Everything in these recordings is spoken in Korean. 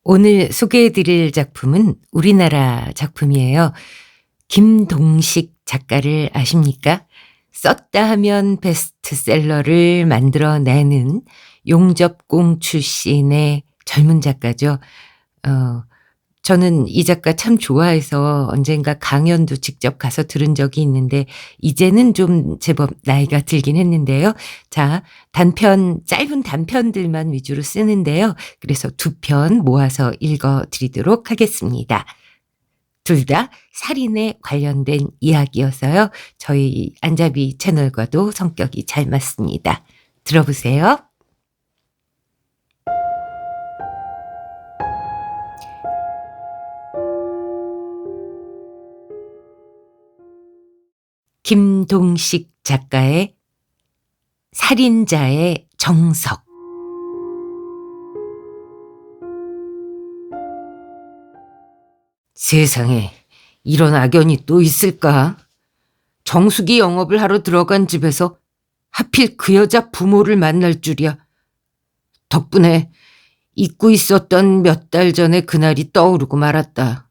오늘 소개해드릴 작품은 우리나라 작품이에요. 김동식 작가를 아십니까? 썼다 하면 베스트셀러를 만들어내는 용접공 출신의 젊은 작가죠. 저는 이 작가 참 좋아해서 언젠가 강연도 직접 가서 들은 적이 있는데 이제는 좀 제법 나이가 들긴 했는데요. 자, 짧은 단편들만 위주로 쓰는데요. 그래서 2편 모아서 읽어드리도록 하겠습니다. 둘 다 살인에 관련된 이야기여서요. 저희 안잡이 채널과도 성격이 잘 맞습니다. 들어보세요. 김동식 작가의 살인자의 정석. 세상에 이런 악연이 또 있을까? 정숙이 영업을 하러 들어간 집에서 하필 그 여자 부모를 만날 줄이야. 덕분에 잊고 있었던 몇 달 전의 그날이 떠오르고 말았다.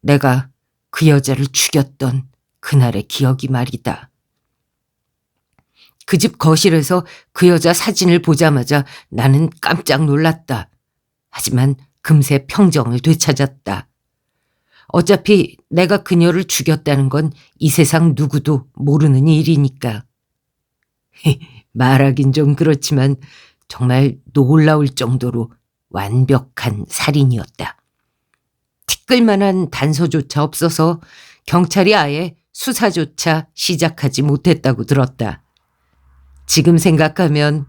내가 그 여자를 죽였던 그날의 기억이 말이다. 그 집 거실에서 그 여자 사진을 보자마자 나는 깜짝 놀랐다. 하지만 금세 평정을 되찾았다. 어차피 내가 그녀를 죽였다는 건 이 세상 누구도 모르는 일이니까. 말하긴 좀 그렇지만 정말 놀라울 정도로 완벽한 살인이었다. 티끌만한 단서조차 없어서 경찰이 아예 수사조차 시작하지 못했다고 들었다. 지금 생각하면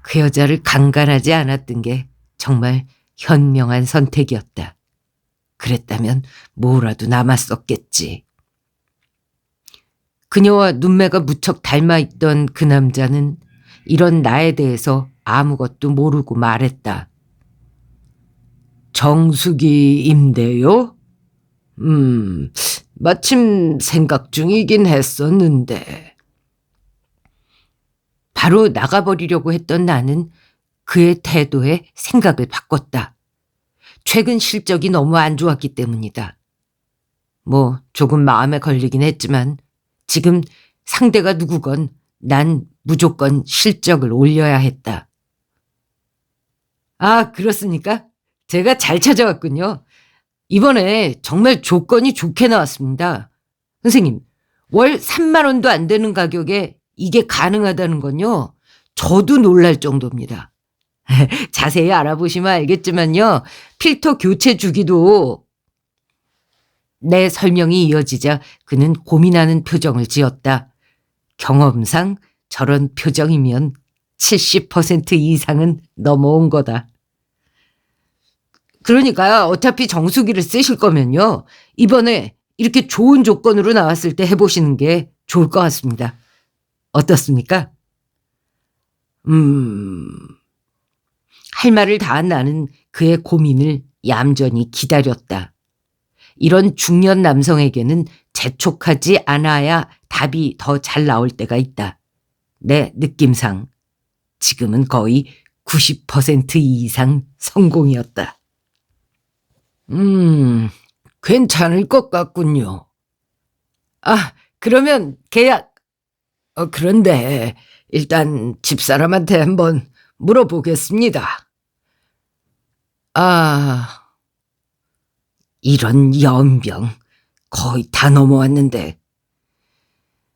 그 여자를 강간하지 않았던 게 정말 현명한 선택이었다. 그랬다면 뭐라도 남았었겠지. 그녀와 눈매가 무척 닮아있던 그 남자는 이런 나에 대해서 아무것도 모르고 말했다. 정숙이 임대요? 마침 생각 중이긴 했었는데. 바로 나가버리려고 했던 나는 그의 태도에 생각을 바꿨다. 최근 실적이 너무 안 좋았기 때문이다. 조금 마음에 걸리긴 했지만 지금 상대가 누구건 난 무조건 실적을 올려야 했다. 아, 그렇습니까? 제가 잘 찾아왔군요. 이번에 정말 조건이 좋게 나왔습니다. 선생님, 월 3만 원도 안 되는 가격에 이게 가능하다는 건요, 저도 놀랄 정도입니다. 자세히 알아보시면 알겠지만요, 필터 교체 주기도. 내 설명이 이어지자 그는 고민하는 표정을 지었다. 경험상 저런 표정이면 70% 이상은 넘어온 거다. 그러니까 어차피 정수기를 쓰실 거면요, 이번에 이렇게 좋은 조건으로 나왔을 때 해보시는 게 좋을 것 같습니다. 어떻습니까? 할 말을 다한 나는 그의 고민을 얌전히 기다렸다. 이런 중년 남성에게는 재촉하지 않아야 답이 더 잘 나올 때가 있다. 내 느낌상 지금은 거의 90% 이상 성공이었다. 괜찮을 것 같군요. 아, 그러면 계약. 그런데 일단 집사람한테 한번 물어보겠습니다. 아, 이런 연병 거의 다 넘어왔는데.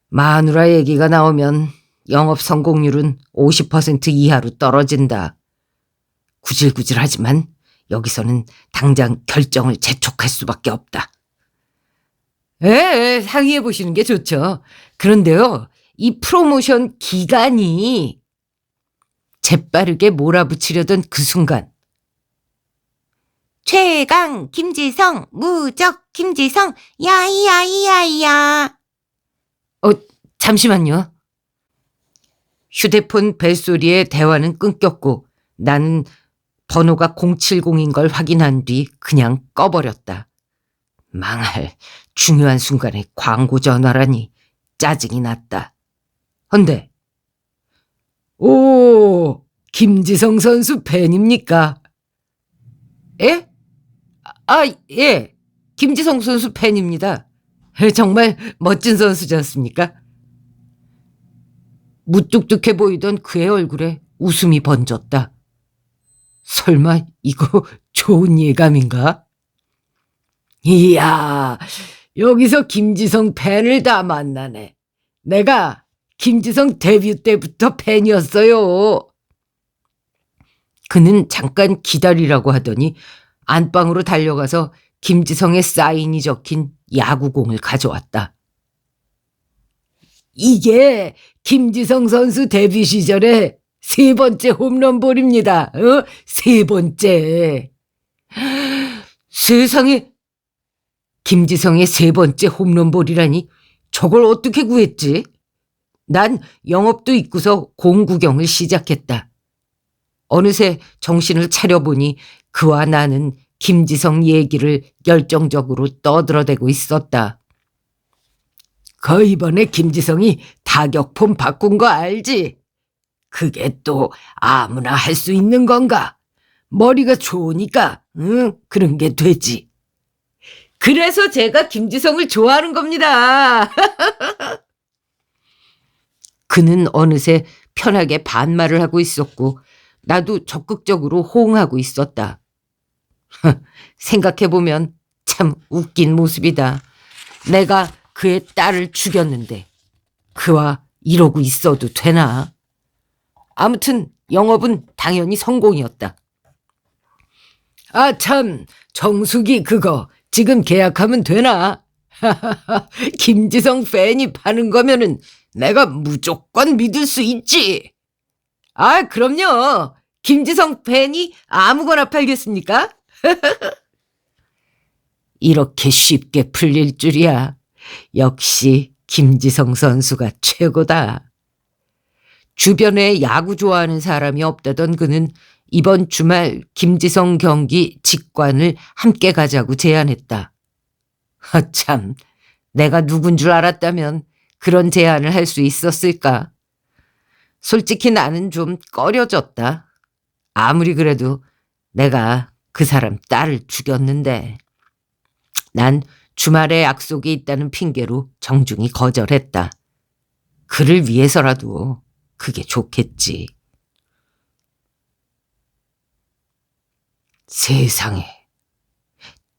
마누라 얘기가 나오면 영업 성공률은 50% 이하로 떨어진다. 구질구질하지만 여기서는 당장 결정을 재촉할 수밖에 없다. 상의해 보시는 게 좋죠. 그런데요, 이 프로모션 기간이. 재빠르게 몰아붙이려던 그 순간, 최강 김지성, 무적 김지성, 야이야이야이야. 잠시만요. 휴대폰 벨소리에 대화는 끊겼고 나는 번호가 070인 걸 확인한 뒤 그냥 꺼버렸다. 망할, 중요한 순간에 광고 전화라니 짜증이 났다. 헌데, 오, 김지성 선수 팬입니까? 예? 예. 김지성 선수 팬입니다. 정말 멋진 선수지 않습니까? 무뚝뚝해 보이던 그의 얼굴에 웃음이 번졌다. 설마 이거 좋은 예감인가? 이야, 여기서 김지성 팬을 다 만나네. 내가 김지성 데뷔 때부터 팬이었어요. 그는 잠깐 기다리라고 하더니 안방으로 달려가서 김지성의 사인이 적힌 야구공을 가져왔다. 이게 김지성 선수 데뷔 시절에 3번째 홈런볼입니다. 어? 3번째. 세상에, 김지성의 3번째 홈런볼이라니 저걸 어떻게 구했지? 난 영업도 잊고서 공 구경을 시작했다. 어느새 정신을 차려보니 그와 나는 김지성 얘기를 열정적으로 떠들어대고 있었다. 이번에 김지성이 타격폼 바꾼 거 알지? 그게 또 아무나 할 수 있는 건가? 머리가 좋으니까 그런 게 되지. 그래서 제가 김지성을 좋아하는 겁니다. 그는 어느새 편하게 반말을 하고 있었고 나도 적극적으로 호응하고 있었다. 생각해보면 참 웃긴 모습이다. 내가 그의 딸을 죽였는데 그와 이러고 있어도 되나? 아무튼 영업은 당연히 성공이었다. 참, 정수기 그거 지금 계약하면 되나? 김지성 팬이 파는 거면은 내가 무조건 믿을 수 있지. 그럼요. 김지성 팬이 아무거나 팔겠습니까? 이렇게 쉽게 풀릴 줄이야. 역시 김지성 선수가 최고다. 주변에 야구 좋아하는 사람이 없다던 그는 이번 주말 김지성 경기 직관을 함께 가자고 제안했다. 참, 내가 누군 줄 알았다면 그런 제안을 할 수 있었을까? 솔직히 나는 좀 꺼려졌다. 아무리 그래도 내가 그 사람 딸을 죽였는데. 난 주말에 약속이 있다는 핑계로 정중히 거절했다. 그를 위해서라도 그게 좋겠지. 세상에,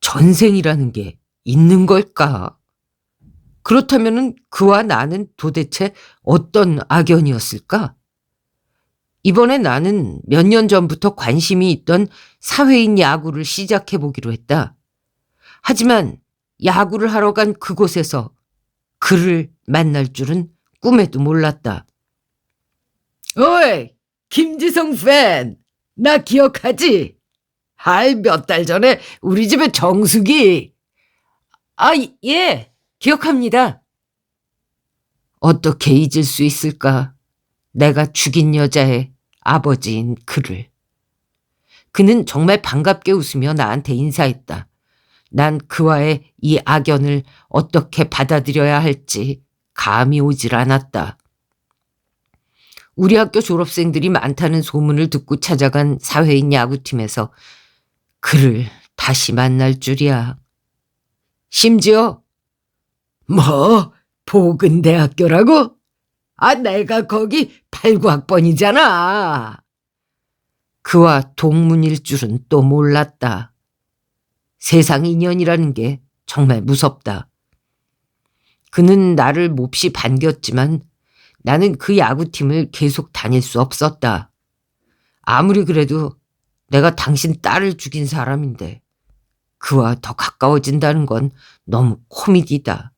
전생이라는 게 있는 걸까? 그렇다면 그와 나는 도대체 어떤 악연이었을까? 이번에 나는 몇 년 전부터 관심이 있던 사회인 야구를 시작해보기로 했다. 하지만 야구를 하러 간 그곳에서 그를 만날 줄은 꿈에도 몰랐다. 어이, 김지성 팬, 나 기억하지? 몇 달 전에 우리 집에 정숙이. 예, 기억합니다. 어떻게 잊을 수 있을까? 내가 죽인 여자의 아버지인 그를. 그는 정말 반갑게 웃으며 나한테 인사했다. 난 그와의 이 악연을 어떻게 받아들여야 할지 감이 오질 않았다. 우리 학교 졸업생들이 많다는 소문을 듣고 찾아간 사회인 야구팀에서 그를 다시 만날 줄이야. 심지어 보근대학교라고? 내가 거기 89학번이잖아. 그와 동문일 줄은 또 몰랐다. 세상 인연이라는 게 정말 무섭다. 그는 나를 몹시 반겼지만 나는 그 야구팀을 계속 다닐 수 없었다. 아무리 그래도 내가 당신 딸을 죽인 사람인데 그와 더 가까워진다는 건 너무 코미디다.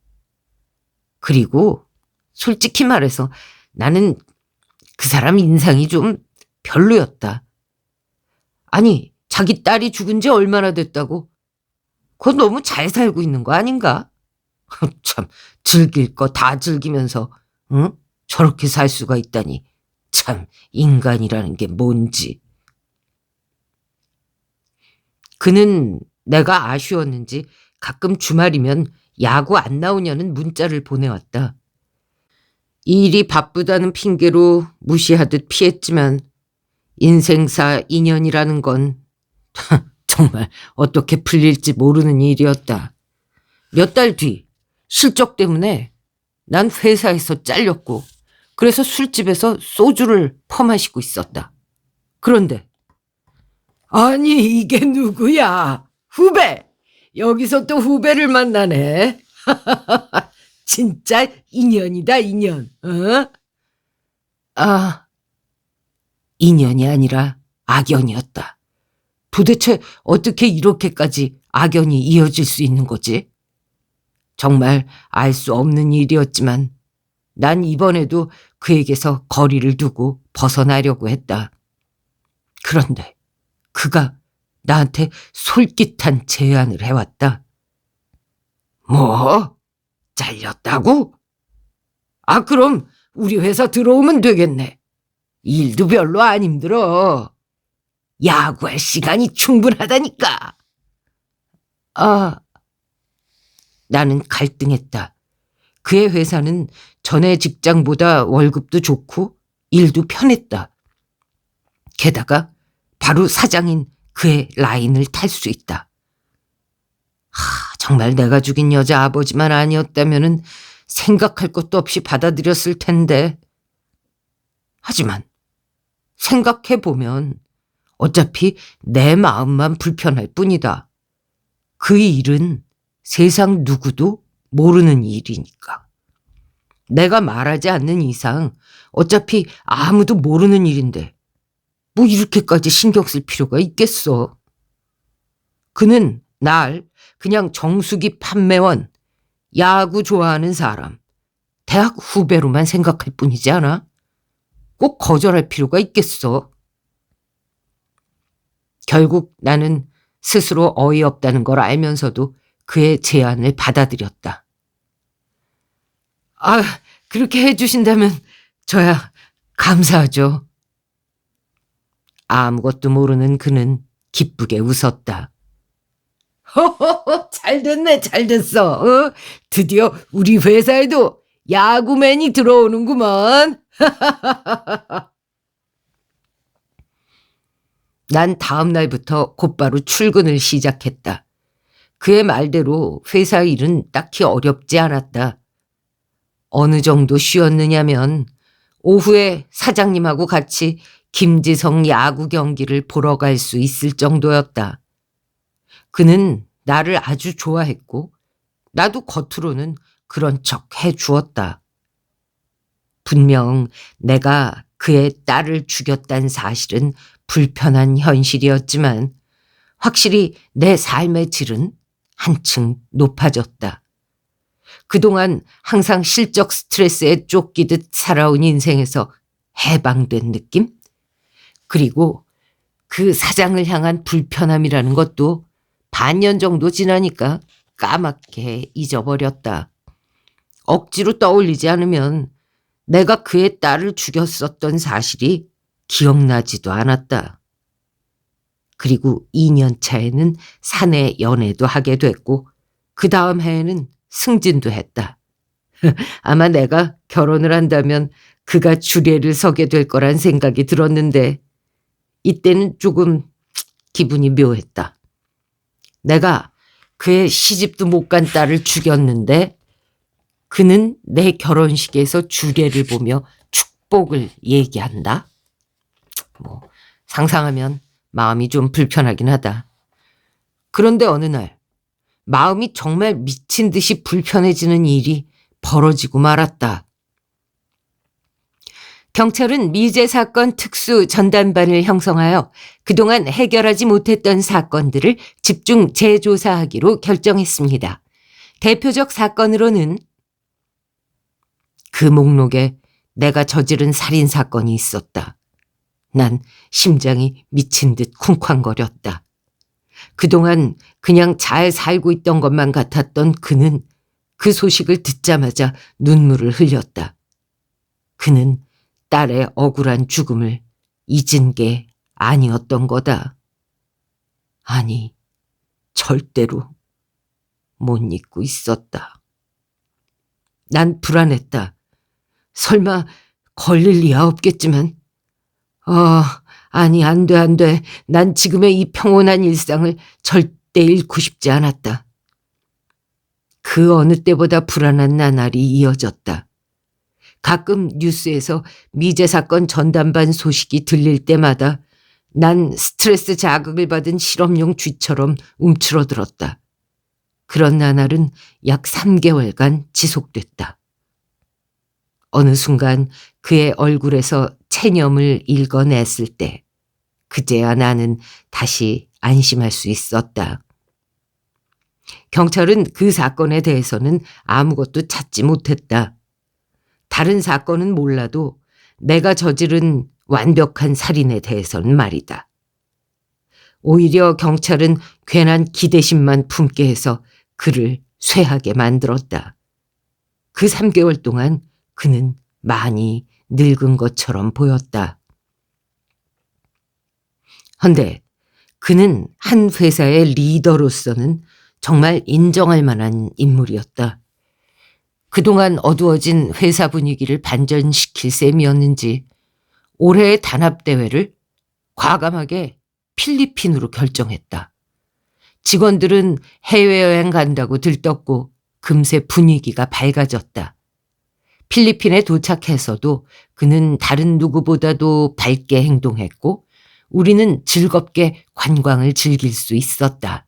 그리고 솔직히 말해서 나는 그 사람 인상이 좀 별로였다. 아니, 자기 딸이 죽은 지 얼마나 됐다고? 그거 너무 잘 살고 있는 거 아닌가? 참, 즐길 거 다 즐기면서 저렇게 살 수가 있다니. 참, 인간이라는 게 뭔지. 그는 내가 아쉬웠는지 가끔 주말이면 야구 안 나오냐는 문자를 보내왔다. 일이 바쁘다는 핑계로 무시하듯 피했지만 인생사 인연이라는 건 정말 어떻게 풀릴지 모르는 일이었다. 몇 달 뒤 실적 때문에 난 회사에서 잘렸고 그래서 술집에서 소주를 퍼마시고 있었다. 그런데 아니 이게 누구야? 후배! 여기서 또 후배를 만나네. 진짜 인연이다 인연. 어? 아, 인연이 아니라 악연이었다. 도대체 어떻게 이렇게까지 악연이 이어질 수 있는 거지? 정말 알 수 없는 일이었지만 난 이번에도 그에게서 거리를 두고 벗어나려고 했다. 그런데 그가 나한테 솔깃한 제안을 해왔다. 뭐? 잘렸다고? 아, 그럼 우리 회사 들어오면 되겠네. 일도 별로 안 힘들어. 야구할 시간이 충분하다니까. 아, 나는 갈등했다. 그의 회사는 전에 직장보다 월급도 좋고 일도 편했다. 게다가 바로 사장인 그의 라인을 탈 수 있다. 정말 내가 죽인 여자 아버지만 아니었다면 생각할 것도 없이 받아들였을 텐데. 하지만 생각해보면 어차피 내 마음만 불편할 뿐이다. 그 일은 세상 누구도 모르는 일이니까. 내가 말하지 않는 이상 어차피 아무도 모르는 일인데 뭐 이렇게까지 신경 쓸 필요가 있겠어. 그는 날 그냥 정수기 판매원, 야구 좋아하는 사람, 대학 후배로만 생각할 뿐이지 않아? 꼭 거절할 필요가 있겠어. 결국 나는 스스로 어이없다는 걸 알면서도 그의 제안을 받아들였다. 아, 그렇게 해주신다면 저야 감사하죠. 아무것도 모르는 그는 기쁘게 웃었다. 허허허, 잘 됐네, 잘 됐어. 어? 드디어 우리 회사에도 야구맨이 들어오는구먼. 난 다음 날부터 곧바로 출근을 시작했다. 그의 말대로 회사 일은 딱히 어렵지 않았다. 어느 정도 쉬었느냐면 오후에 사장님하고 같이 김지성 야구 경기를 보러 갈 수 있을 정도였다. 그는 나를 아주 좋아했고 나도 겉으로는 그런 척 해주었다. 분명 내가 그의 딸을 죽였다는 사실은 불편한 현실이었지만 확실히 내 삶의 질은 한층 높아졌다. 그동안 항상 실적 스트레스에 쫓기듯 살아온 인생에서 해방된 느낌? 그리고 그 사장을 향한 불편함이라는 것도 반년 정도 지나니까 까맣게 잊어버렸다. 억지로 떠올리지 않으면 내가 그의 딸을 죽였었던 사실이 기억나지도 않았다. 그리고 2년 차에는 사내 연애도 하게 됐고 그 다음 해에는 승진도 했다. 아마 내가 결혼을 한다면 그가 주례를 서게 될 거란 생각이 들었는데 이때는 조금 기분이 묘했다. 내가 그의 시집도 못 간 딸을 죽였는데 그는 내 결혼식에서 주례를 보며 축복을 얘기한다. 뭐 상상하면 마음이 좀 불편하긴 하다. 그런데 어느 날 마음이 정말 미친 듯이 불편해지는 일이 벌어지고 말았다. 경찰은 미제 사건 특수 전담반을 형성하여 그동안 해결하지 못했던 사건들을 집중 재조사하기로 결정했습니다. 대표적 사건으로는 그 목록에 내가 저지른 살인사건이 있었다. 난 심장이 미친 듯 쿵쾅거렸다. 그동안 그냥 잘 살고 있던 것만 같았던 그는 그 소식을 듣자마자 눈물을 흘렸다. 그는 딸의 억울한 죽음을 잊은 게 아니었던 거다. 아니, 절대로 못 잊고 있었다. 난 불안했다. 설마 걸릴 리야 없겠지만 아니, 안 돼, 안 돼. 난 지금의 이 평온한 일상을 절대 잃고 싶지 않았다. 그 어느 때보다 불안한 나날이 이어졌다. 가끔 뉴스에서 미제 사건 전담반 소식이 들릴 때마다 난 스트레스 자극을 받은 실험용 쥐처럼 움츠러들었다. 그런 나날은 약 3개월간 지속됐다. 어느 순간 그의 얼굴에서 체념을 읽어냈을 때 그제야 나는 다시 안심할 수 있었다. 경찰은 그 사건에 대해서는 아무것도 찾지 못했다. 다른 사건은 몰라도 내가 저지른 완벽한 살인에 대해서는 말이다. 오히려 경찰은 괜한 기대심만 품게 해서 그를 쇠하게 만들었다. 그 3개월 동안 그는 많이 늙은 것처럼 보였다. 헌데 그는 한 회사의 리더로서는 정말 인정할 만한 인물이었다. 그동안 어두워진 회사 분위기를 반전시킬 셈이었는지 올해의 단합대회를 과감하게 필리핀으로 결정했다. 직원들은 해외여행 간다고 들떴고 금세 분위기가 밝아졌다. 필리핀에 도착해서도 그는 다른 누구보다도 밝게 행동했고 우리는 즐겁게 관광을 즐길 수 있었다.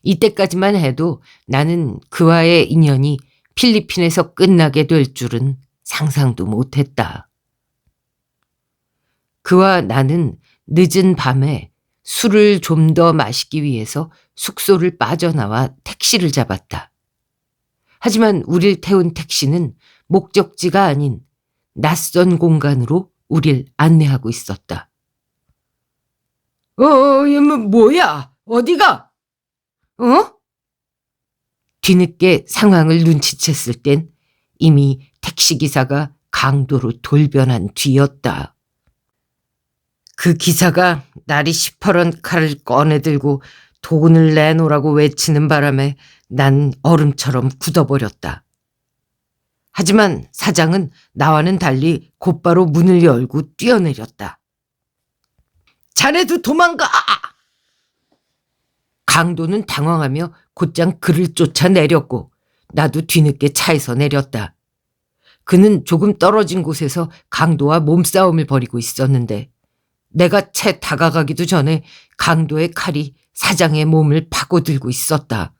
이때까지만 해도 나는 그와의 인연이 필리핀에서 끝나게 될 줄은 상상도 못했다. 그와 나는 늦은 밤에 술을 좀 더 마시기 위해서 숙소를 빠져나와 택시를 잡았다. 하지만 우릴 태운 택시는 목적지가 아닌 낯선 공간으로 우릴 안내하고 있었다. 얘 뭐야? 어디가? 뒤늦게 상황을 눈치챘을 땐 이미 택시기사가 강도로 돌변한 뒤였다. 그 기사가 날이 시퍼런 칼을 꺼내들고 돈을 내놓으라고 외치는 바람에 난 얼음처럼 굳어버렸다. 하지만 사장은 나와는 달리 곧바로 문을 열고 뛰어내렸다. 자네도 도망가! 강도는 당황하며 곧장 그를 쫓아내렸고 나도 뒤늦게 차에서 내렸다. 그는 조금 떨어진 곳에서 강도와 몸싸움을 벌이고 있었는데 내가 채 다가가기도 전에 강도의 칼이 사장의 몸을 파고들고 있었다.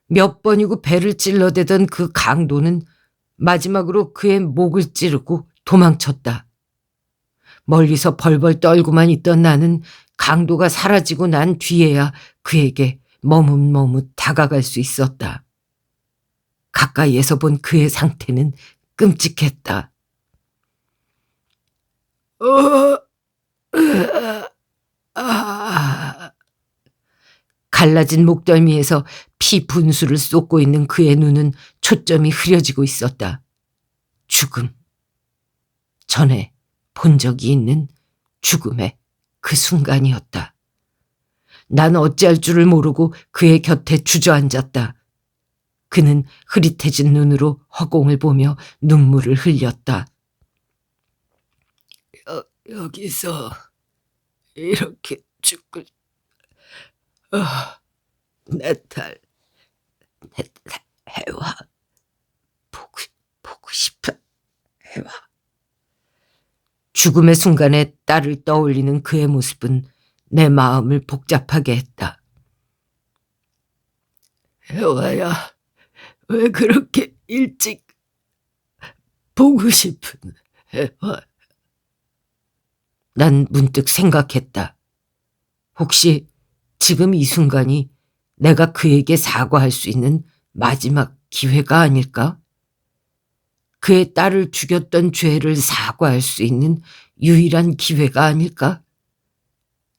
몇 번이고 배를 찔러대던 그 강도는 마지막으로 그의 목을 찌르고 도망쳤다. 멀리서 벌벌 떨고만 있던 나는 강도가 사라지고 난 뒤에야 그에게 머뭇머뭇 다가갈 수 있었다. 가까이에서 본 그의 상태는 끔찍했다. 갈라진 목덜미에서 피 분수를 쏟고 있는 그의 눈은 초점이 흐려지고 있었다. 죽음. 전에 본 적이 있는 죽음의 그 순간이었다. 난 어찌할 줄을 모르고 그의 곁에 주저앉았다. 그는 흐릿해진 눈으로 허공을 보며 눈물을 흘렸다. 여기서 이렇게 죽을... 내 딸 해와 보고 싶어. 해와. 죽음의 순간에 딸을 떠올리는 그의 모습은 내 마음을 복잡하게 했다. 해와야, 왜 그렇게 일찍 보고 싶은 해와. 난 문득 생각했다. 혹시 지금 이 순간이 내가 그에게 사과할 수 있는 마지막 기회가 아닐까? 그의 딸을 죽였던 죄를 사과할 수 있는 유일한 기회가 아닐까?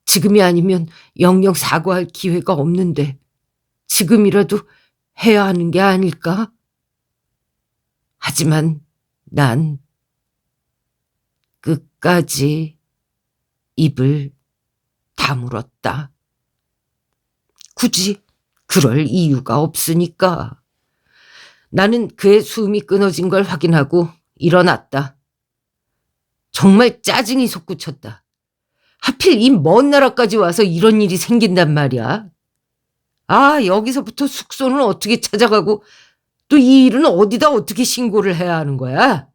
지금이 아니면 영영 사과할 기회가 없는데 지금이라도 해야 하는 게 아닐까? 하지만 난 끝까지 입을 다물었다. 굳이 그럴 이유가 없으니까. 나는 그의 숨이 끊어진 걸 확인하고 일어났다. 정말 짜증이 솟구쳤다. 하필 이 먼 나라까지 와서 이런 일이 생긴단 말이야. 아, 여기서부터 숙소는 어떻게 찾아가고 또 이 일은 어디다 어떻게 신고를 해야 하는 거야?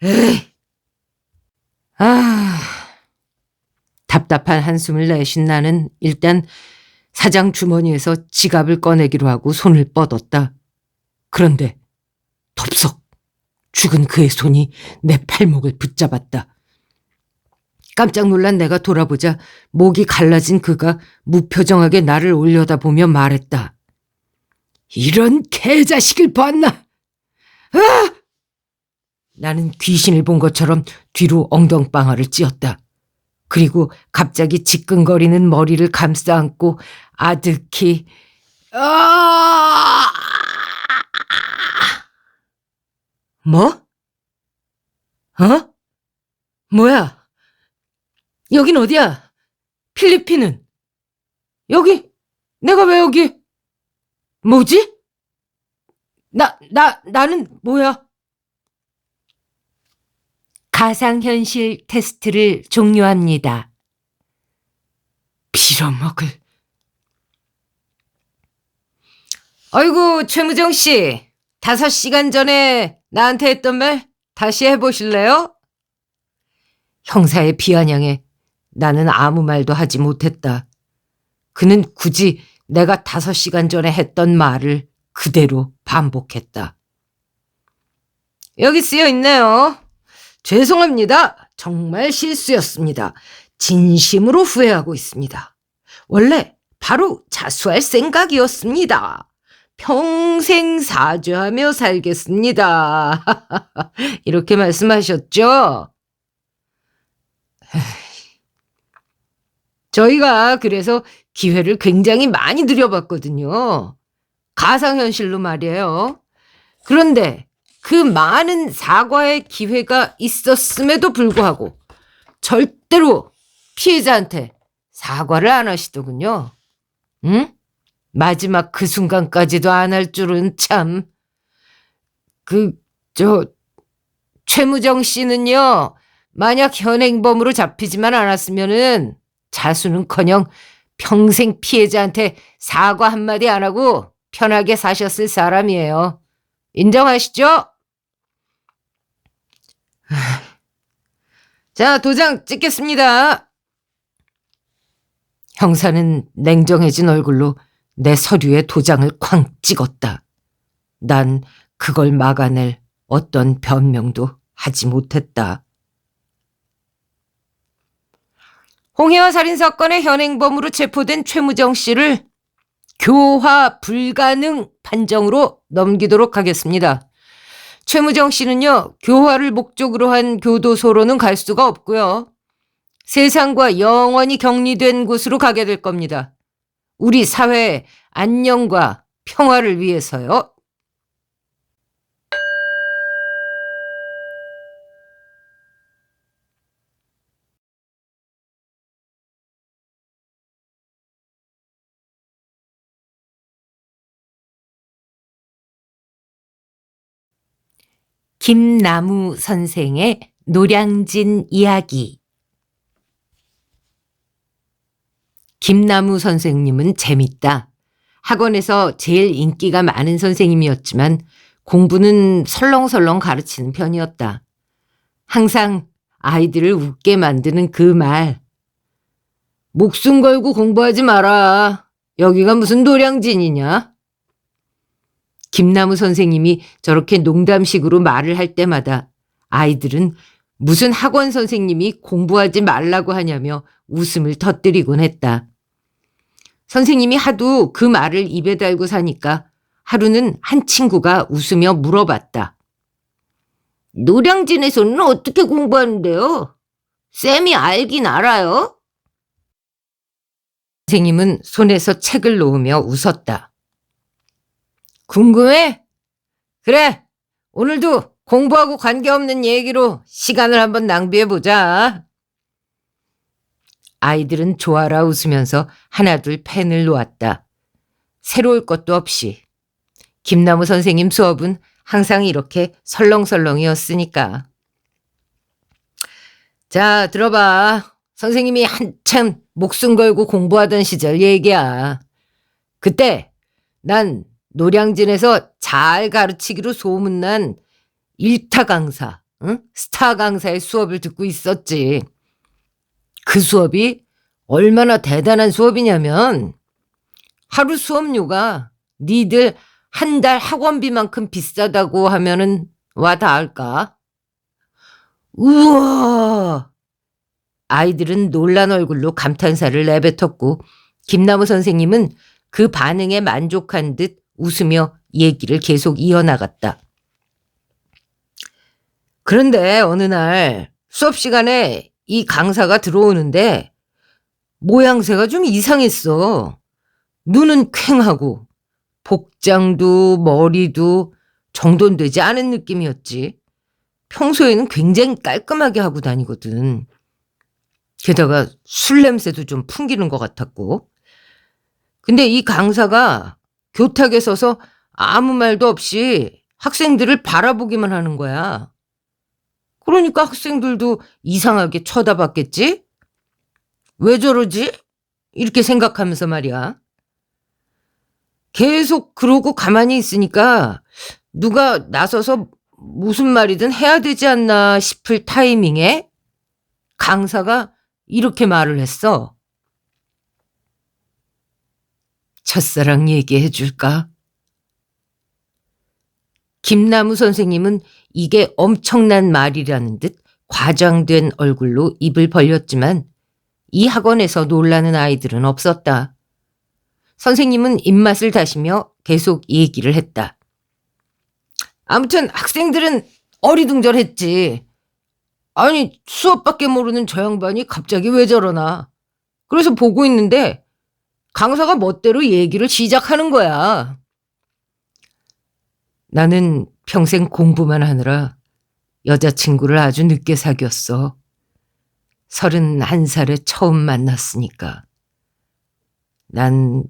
에이. 아, 답답한 한숨을 내쉰 나는 일단 사장 주머니에서 지갑을 꺼내기로 하고 손을 뻗었다. 그런데 덥석 죽은 그의 손이 내 팔목을 붙잡았다. 깜짝 놀란 내가 돌아보자 목이 갈라진 그가 무표정하게 나를 올려다보며 말했다. 이런 개자식을 봤나? 아! 나는 귀신을 본 것처럼 뒤로 엉덩방아를 찧었다. 그리고 갑자기 지끈거리는 머리를 감싸 안고 아득히 아! 뭐? 어? 뭐야? 여긴 어디야? 필리핀은? 여기? 내가 왜 여기? 뭐지? 나는 뭐야? 가상현실 테스트를 종료합니다. 빌어먹을. 아이고, 최무정 씨. 5시간 전에 나한테 했던 말 다시 해보실래요? 형사의 비아냥에 나는 아무 말도 하지 못했다. 그는 굳이 내가 5시간 전에 했던 말을 그대로 반복했다. 여기 쓰여 있네요. 죄송합니다. 정말 실수였습니다. 진심으로 후회하고 있습니다. 원래 바로 자수할 생각이었습니다. 평생 사죄하며 살겠습니다. 이렇게 말씀하셨죠? 저희가 그래서 기회를 굉장히 많이 들여봤거든요. 가상현실로 말이에요. 그런데 그 많은 사과의 기회가 있었음에도 불구하고 절대로 피해자한테 사과를 안 하시더군요. 응? 마지막 그 순간까지도 안 할 줄은 참. 최무정 씨는요, 만약 현행범으로 잡히지만 않았으면은 자수는커녕 평생 피해자한테 사과 한마디 안 하고 편하게 사셨을 사람이에요. 인정하시죠? 자, 도장 찍겠습니다. 형사는 냉정해진 얼굴로 내 서류에 도장을 쾅 찍었다. 난 그걸 막아낼 어떤 변명도 하지 못했다. 홍해화 살인사건의 현행범으로 체포된 최무정 씨를 교화 불가능 판정으로 넘기도록 하겠습니다. 최무정 씨는요, 교화를 목적으로 한 교도소로는 갈 수가 없고요. 세상과 영원히 격리된 곳으로 가게 될 겁니다. 우리 사회의 안녕과 평화를 위해서요. 김나무 선생의 노량진 이야기. 김나무 선생님은 재밌다. 학원에서 제일 인기가 많은 선생님이었지만 공부는 설렁설렁 가르치는 편이었다. 항상 아이들을 웃게 만드는 그 말. 목숨 걸고 공부하지 마라. 여기가 무슨 노량진이냐? 김나무 선생님이 저렇게 농담식으로 말을 할 때마다 아이들은 무슨 학원 선생님이 공부하지 말라고 하냐며 웃음을 터뜨리곤 했다. 선생님이 하도 그 말을 입에 달고 사니까 하루는 한 친구가 웃으며 물어봤다. 노량진에서는 어떻게 공부하는데요? 쌤이 알긴 알아요? 선생님은 손에서 책을 놓으며 웃었다. 궁금해? 그래, 오늘도 공부하고 관계없는 얘기로 시간을 한번 낭비해보자. 아이들은 좋아라 웃으면서 하나둘 펜을 놓았다. 새로울 것도 없이. 김나무 선생님 수업은 항상 이렇게 설렁설렁이었으니까. 자, 들어봐. 선생님이 한참 목숨 걸고 공부하던 시절 얘기야. 그때 난 노량진에서 잘 가르치기로 소문난 일타 강사, 응? 스타 강사의 수업을 듣고 있었지. 그 수업이 얼마나 대단한 수업이냐면 하루 수업료가 니들 한 달 학원비만큼 비싸다고 하면은 와 닿을까? 우와! 아이들은 놀란 얼굴로 감탄사를 내뱉었고 김나무 선생님은 그 반응에 만족한 듯 웃으며 얘기를 계속 이어나갔다. 그런데 어느 날 수업 시간에 이 강사가 들어오는데 모양새가 좀 이상했어. 눈은 퀭하고 복장도 머리도 정돈되지 않은 느낌이었지. 평소에는 굉장히 깔끔하게 하고 다니거든. 게다가 술 냄새도 좀 풍기는 것 같았고. 근데 이 강사가 교탁에 서서 아무 말도 없이 학생들을 바라보기만 하는 거야. 그러니까 학생들도 이상하게 쳐다봤겠지? 왜 저러지? 이렇게 생각하면서 말이야. 계속 그러고 가만히 있으니까 누가 나서서 무슨 말이든 해야 되지 않나 싶을 타이밍에 강사가 이렇게 말을 했어. 첫사랑 얘기해 줄까? 김나무 선생님은 이게 엄청난 말이라는 듯 과장된 얼굴로 입을 벌렸지만 이 학원에서 놀라는 아이들은 없었다. 선생님은 입맛을 다시며 계속 얘기를 했다. 아무튼 학생들은 어리둥절했지. 아니 수업밖에 모르는 저 양반이 갑자기 왜 저러나. 그래서 보고 있는데 강사가 멋대로 얘기를 시작하는 거야. 나는 평생 공부만 하느라 여자친구를 아주 늦게 사귀었어. 31살에 처음 만났으니까. 난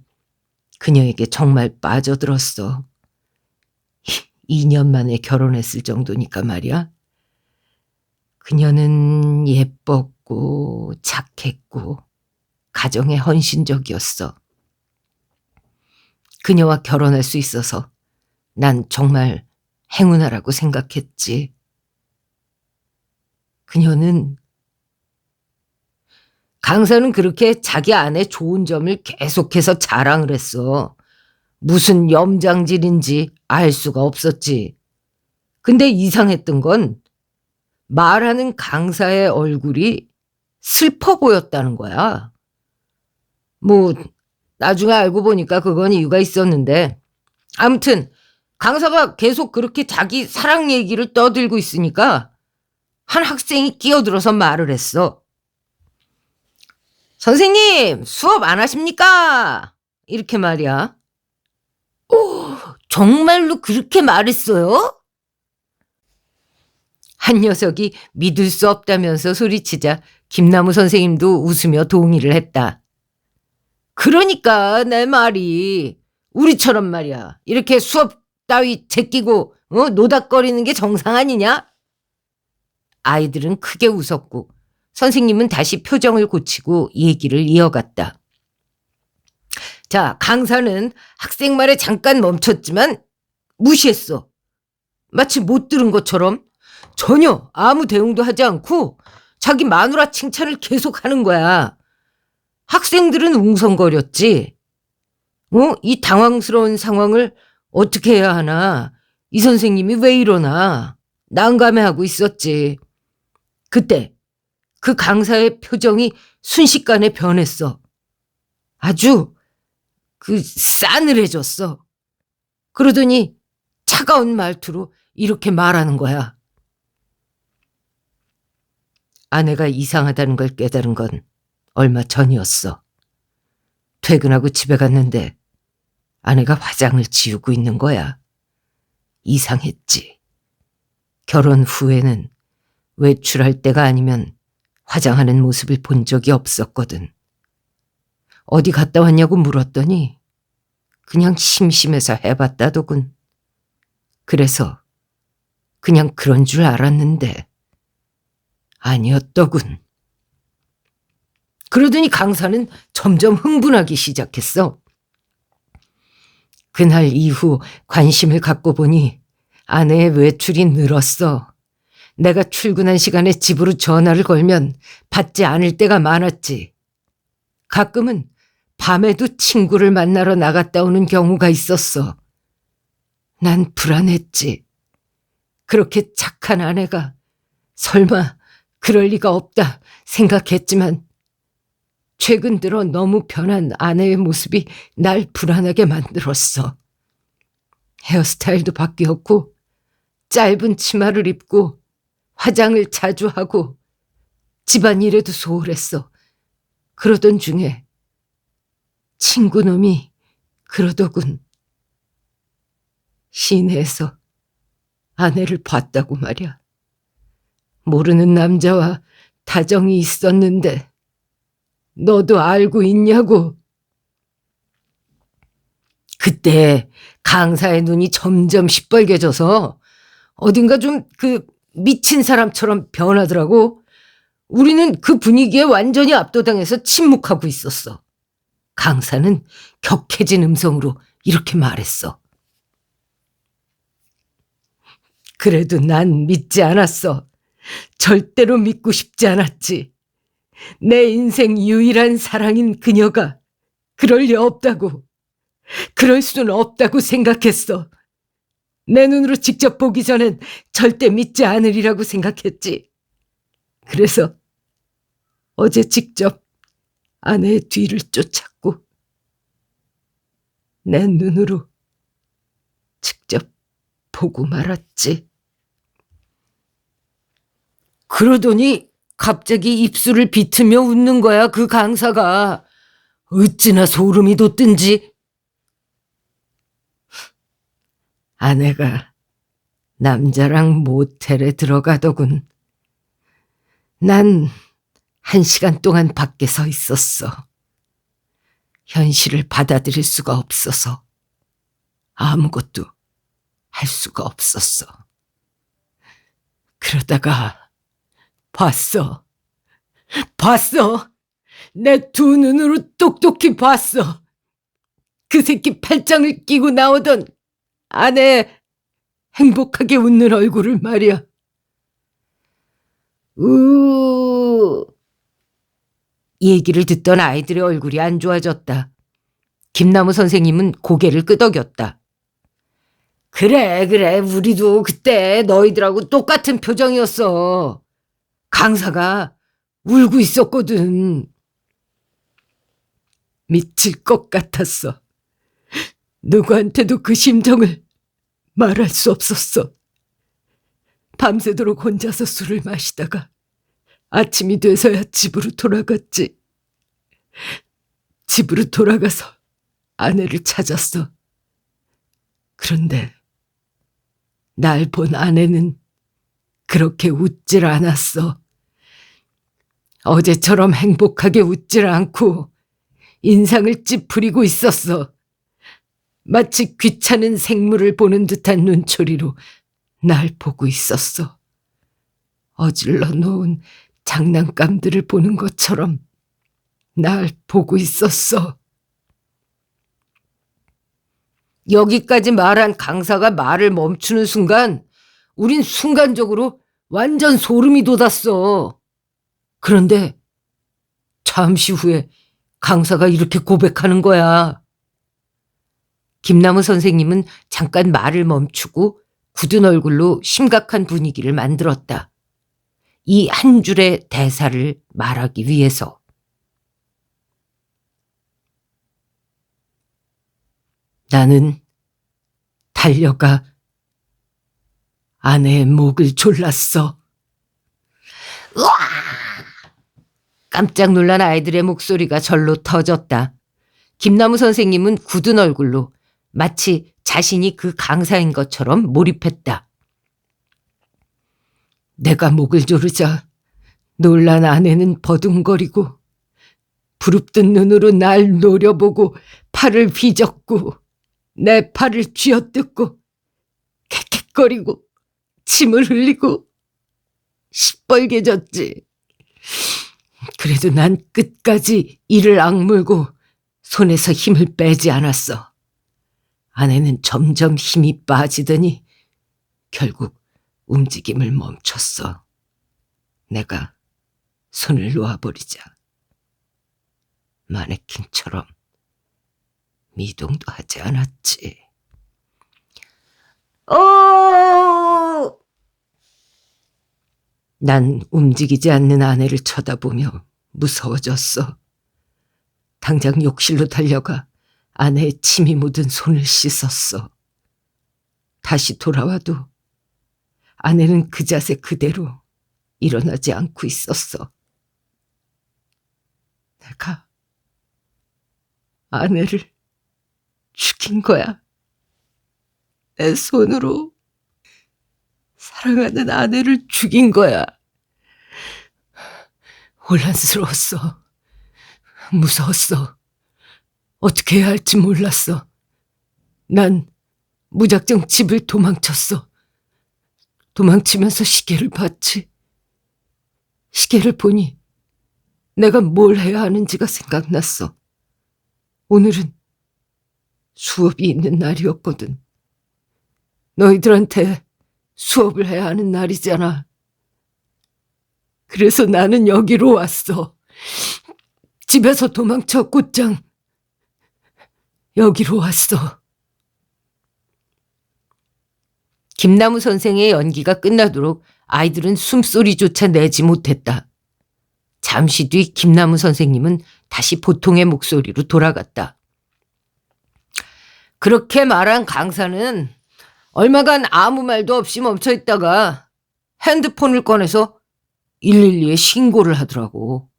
그녀에게 정말 빠져들었어. 2년 만에 결혼했을 정도니까 말이야. 그녀는 예뻤고 착했고 가정에 헌신적이었어. 그녀와 결혼할 수 있어서 난 정말 행운아라고 생각했지. 강사는 그렇게 자기 아내 좋은 점을 계속해서 자랑을 했어. 무슨 염장질인지 알 수가 없었지. 근데 이상했던 건 말하는 강사의 얼굴이 슬퍼 보였다는 거야. 뭐 나중에 알고 보니까 그건 이유가 있었는데 아무튼 강사가 계속 그렇게 자기 사랑 얘기를 떠들고 있으니까 한 학생이 끼어들어서 말을 했어. 선생님, 수업 안 하십니까? 이렇게 말이야. 오, 정말로 그렇게 말했어요? 한 녀석이 믿을 수 없다면서 소리치자 김나무 선생님도 웃으며 동의를 했다. 그러니까 내 말이 우리처럼 말이야. 이렇게 수업 따위 제끼고 노닥거리는 게 정상 아니냐? 아이들은 크게 웃었고 선생님은 다시 표정을 고치고 얘기를 이어갔다. 자, 강사는 학생 말에 잠깐 멈췄지만 무시했어. 마치 못 들은 것처럼 전혀 아무 대응도 하지 않고 자기 마누라 칭찬을 계속하는 거야. 학생들은 웅성거렸지. 이 당황스러운 상황을 어떻게 해야 하나. 이 선생님이 왜 이러나. 난감해하고 있었지. 그때 그 강사의 표정이 순식간에 변했어. 아주 싸늘해졌어. 그러더니 차가운 말투로 이렇게 말하는 거야. 아내가 이상하다는 걸 깨달은 건 얼마 전이었어. 퇴근하고 집에 갔는데 아내가 화장을 지우고 있는 거야. 이상했지. 결혼 후에는 외출할 때가 아니면 화장하는 모습을 본 적이 없었거든. 어디 갔다 왔냐고 물었더니 그냥 심심해서 해봤다더군. 그래서 그냥 그런 줄 알았는데 아니었더군. 그러더니 강사는 점점 흥분하기 시작했어. 그날 이후 관심을 갖고 보니 아내의 외출이 늘었어. 내가 출근한 시간에 집으로 전화를 걸면 받지 않을 때가 많았지. 가끔은 밤에도 친구를 만나러 나갔다 오는 경우가 있었어. 난 불안했지. 그렇게 착한 아내가 설마 그럴 리가 없다 생각했지만 최근 들어 너무 변한 아내의 모습이 날 불안하게 만들었어. 헤어스타일도 바뀌었고 짧은 치마를 입고 화장을 자주 하고 집안일에도 소홀했어. 그러던 중에 친구놈이 그러더군. 시내에서 아내를 봤다고 말이야. 모르는 남자와 다정이 있었는데 너도 알고 있냐고. 그때 강사의 눈이 점점 시뻘개져서 어딘가 좀 미친 사람처럼 변하더라고. 우리는 그 분위기에 완전히 압도당해서 침묵하고 있었어. 강사는 격해진 음성으로 이렇게 말했어. 그래도 난 믿지 않았어. 절대로 믿고 싶지 않았지. 내 인생 유일한 사랑인 그녀가 그럴 리 없다고, 그럴 수는 없다고 생각했어. 내 눈으로 직접 보기 전엔 절대 믿지 않으리라고 생각했지. 그래서 어제 직접 아내의 뒤를 쫓았고 내 눈으로 직접 보고 말았지. 그러더니 갑자기 입술을 비트며 웃는 거야, 그 강사가. 어찌나 소름이 돋든지. 아내가 남자랑 모텔에 들어가더군. 난 1시간 동안 밖에 서 있었어. 현실을 받아들일 수가 없어서 아무것도 할 수가 없었어. 그러다가 봤어. 내 두 눈으로 똑똑히 봤어. 그 새끼 팔짱을 끼고 나오던 아내 행복하게 웃는 얼굴을 말이야. 이 얘기를 듣던 아이들의 얼굴이 안 좋아졌다. 김나무 선생님은 고개를 끄덕였다. 그래, 우리도 그때 너희들하고 똑같은 표정이었어. 강사가 울고 있었거든. 미칠 것 같았어. 누구한테도 그 심정을 말할 수 없었어. 밤새도록 혼자서 술을 마시다가 아침이 돼서야 집으로 돌아갔지. 집으로 돌아가서 아내를 찾았어. 그런데 날 본 아내는 그렇게 웃질 않았어. 어제처럼 행복하게 웃질 않고 인상을 찌푸리고 있었어. 마치 귀찮은 생물을 보는 듯한 눈초리로 날 보고 있었어. 어질러 놓은 장난감들을 보는 것처럼 날 보고 있었어. 여기까지 말한 강사가 말을 멈추는 순간 우린 순간적으로 완전 소름이 돋았어. 그런데 잠시 후에 강사가 이렇게 고백하는 거야. 김나무 선생님은 잠깐 말을 멈추고 굳은 얼굴로 심각한 분위기를 만들었다. 이 한 줄의 대사를 말하기 위해서. 나는 달려가 아내의 목을 졸랐어. 으아! 깜짝 놀란 아이들의 목소리가 절로 터졌다. 김나무 선생님은 굳은 얼굴로 마치 자신이 그 강사인 것처럼 몰입했다. 내가 목을 조르자 놀란 아내는 버둥거리고 부릅뜬 눈으로 날 노려보고 팔을 휘젓고 내 팔을 쥐어뜯고 캑캑거리고 침을 흘리고 시뻘개졌지. 그래도 난 끝까지 이를 악물고 손에서 힘을 빼지 않았어. 아내는 점점 힘이 빠지더니 결국 움직임을 멈췄어. 내가 손을 놓아버리자 마네킹처럼 미동도 하지 않았지. 난 움직이지 않는 아내를 쳐다보며 무서워졌어. 당장 욕실로 달려가 아내의 침이 묻은 손을 씻었어. 다시 돌아와도 아내는 그 자세 그대로 일어나지 않고 있었어. 내가 아내를 죽인 거야. 내 손으로 사랑하는 아내를 죽인 거야. 혼란스러웠어. 무서웠어. 어떻게 해야 할지 몰랐어. 난 무작정 집을 도망쳤어. 도망치면서 시계를 봤지. 시계를 보니 내가 뭘 해야 하는지가 생각났어. 오늘은 수업이 있는 날이었거든. 너희들한테 수업을 해야 하는 날이잖아. 그래서 나는 여기로 왔어. 집에서 도망쳐 곧장 여기로 왔어. 김나무 선생의 연기가 끝나도록 아이들은 숨소리조차 내지 못했다. 잠시 뒤 김나무 선생님은 다시 보통의 목소리로 돌아갔다. 그렇게 말한 강사는 얼마간 아무 말도 없이 멈춰 있다가 핸드폰을 꺼내서 112에 신고를 하더라고.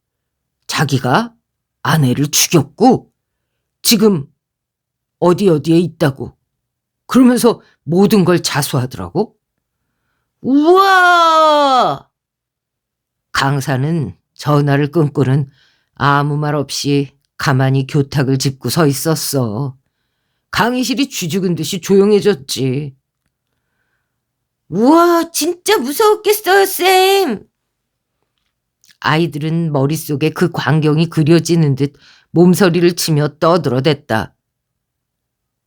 자기가 아내를 죽였고 지금 어디에 있다고. 그러면서 모든 걸 자수하더라고. 우와! 강사는 전화를 끊고는 아무 말 없이 가만히 교탁을 짚고 서 있었어. 강의실이 쥐죽은 듯이 조용해졌지. 우와, 진짜 무서웠겠어요, 쌤. 아이들은 머릿속에 그 광경이 그려지는 듯 몸서리를 치며 떠들어댔다.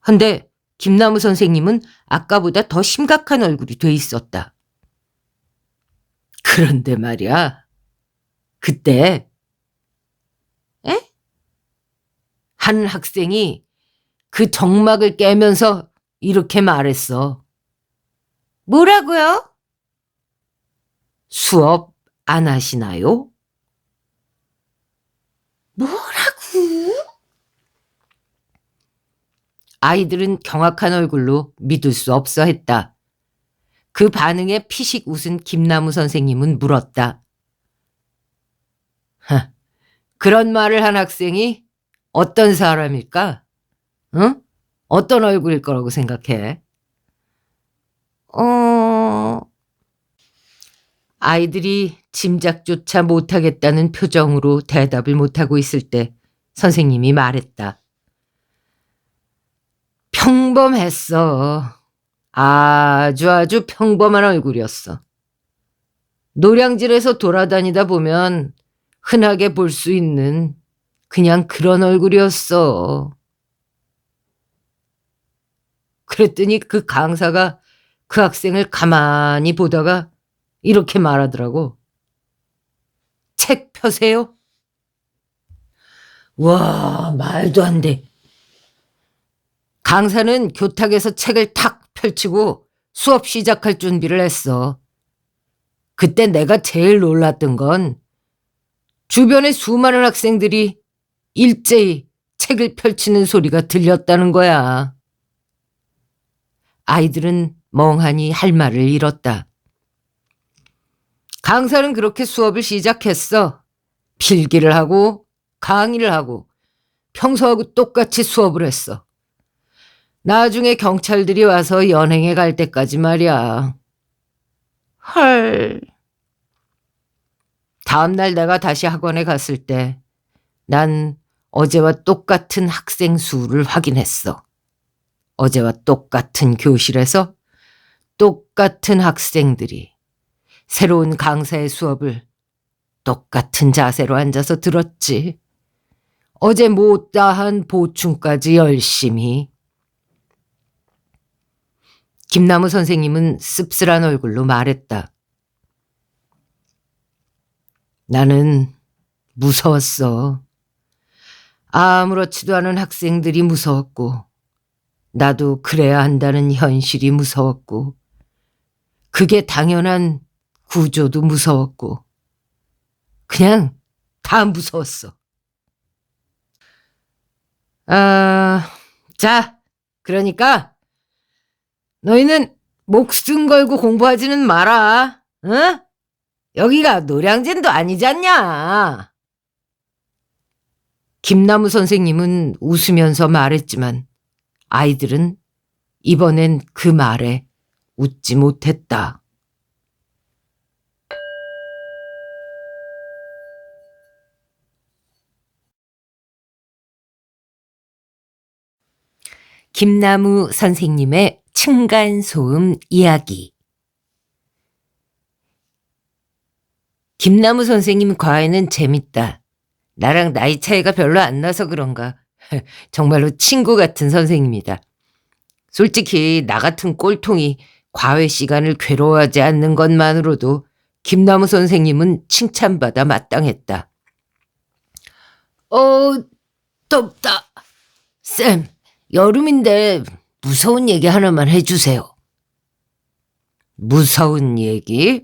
헌데 김나무 선생님은 아까보다 더 심각한 얼굴이 돼 있었다. 그런데 말이야, 그때 한 학생이 그 정막을 깨면서 이렇게 말했어. 뭐라고요? 수업 안 하시나요? 뭐라고? 아이들은 경악한 얼굴로 믿을 수 없어 했다. 그 반응에 피식 웃은 김나무 선생님은 물었다. 그런 말을 한 학생이 어떤 사람일까? 응? 어떤 얼굴일 거라고 생각해? 아이들이 짐작조차 못하겠다는 표정으로 대답을 못하고 있을 때 선생님이 말했다. 평범했어. 아주 평범한 얼굴이었어. 노량진에서 돌아다니다 보면 흔하게 볼 수 있는 그냥 그런 얼굴이었어. 그랬더니 그 강사가 그 학생을 가만히 보다가 이렇게 말하더라고. 책 펴세요. 와, 말도 안 돼. 강사는 교탁에서 책을 탁 펼치고 수업 시작할 준비를 했어. 그때 내가 제일 놀랐던 건 주변에 수많은 학생들이 일제히 책을 펼치는 소리가 들렸다는 거야. 아이들은 멍하니 할 말을 잃었다. 강사는 그렇게 수업을 시작했어. 필기를 하고 강의를 하고 평소하고 똑같이 수업을 했어. 나중에 경찰들이 와서 연행해 갈 때까지 말이야. 헐. 다음날 내가 다시 학원에 갔을 때 난 어제와 똑같은 학생 수를 확인했어. 어제와 똑같은 교실에서 똑같은 학생들이 새로운 강사의 수업을 똑같은 자세로 앉아서 들었지. 어제 못다한 보충까지 열심히. 김나무 선생님은 씁쓸한 얼굴로 말했다. 나는 무서웠어. 아무렇지도 않은 학생들이 무서웠고, 나도 그래야 한다는 현실이 무서웠고, 그게 당연한 구조도 무서웠고, 그냥 다 무서웠어. 자, 그러니까 너희는 목숨 걸고 공부하지는 마라. 응? 여기가 노량진도 아니잖냐. 김나무 선생님은 웃으면서 말했지만 아이들은 이번엔 그 말에 웃지 못했다. 김나무 선생님의 층간소음 이야기. 김나무 선생님 과외는 재밌다. 나랑 나이 차이가 별로 안 나서 그런가. 정말로 친구 같은 선생님이다. 솔직히 나 같은 꼴통이 과외 시간을 괴로워하지 않는 것만으로도 김나무 선생님은 칭찬받아 마땅했다. 덥다. 쌤, 여름인데 무서운 얘기 하나만 해주세요. 무서운 얘기?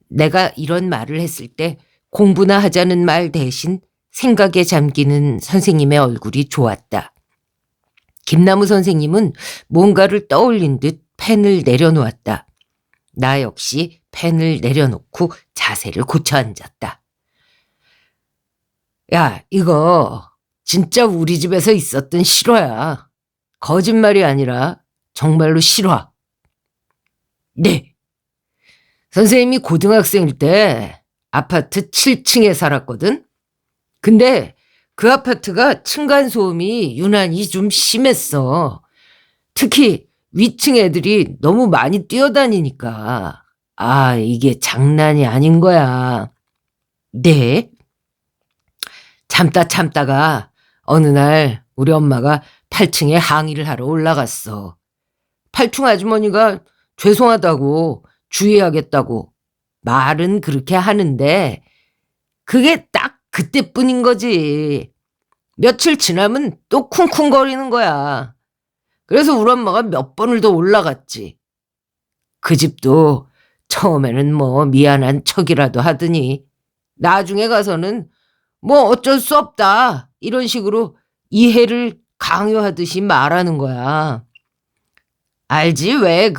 내가 이런 말을 했을 때 공부나 하자는 말 대신 생각에 잠기는 선생님의 얼굴이 좋았다. 김나무 선생님은 뭔가를 떠올린 듯 펜을 내려놓았다. 나 역시 펜을 내려놓고 자세를 고쳐 앉았다. 야, 이거 진짜 우리 집에서 있었던 실화야. 거짓말이 아니라 정말로 실화. 네. 선생님이 고등학생일 때 아파트 7층에 살았거든. 근데 그 아파트가 층간소음이 유난히 좀 심했어. 특히 위층 애들이 너무 많이 뛰어다니니까. 이게 장난이 아닌 거야. 네. 참다가 어느 날 우리 엄마가 8층에 항의를 하러 올라갔어. 8층 아주머니가 죄송하다고 주의하겠다고 말은 그렇게 하는데 그게 딱 그때뿐인 거지. 며칠 지나면 또 쿵쿵거리는 거야. 그래서 우리 엄마가 몇 번을 더 올라갔지. 그 집도 처음에는 뭐 미안한 척이라도 하더니 나중에 가서는 뭐 어쩔 수 없다 이런 식으로 이해를 강요하듯이 말하는 거야. 알지? 왜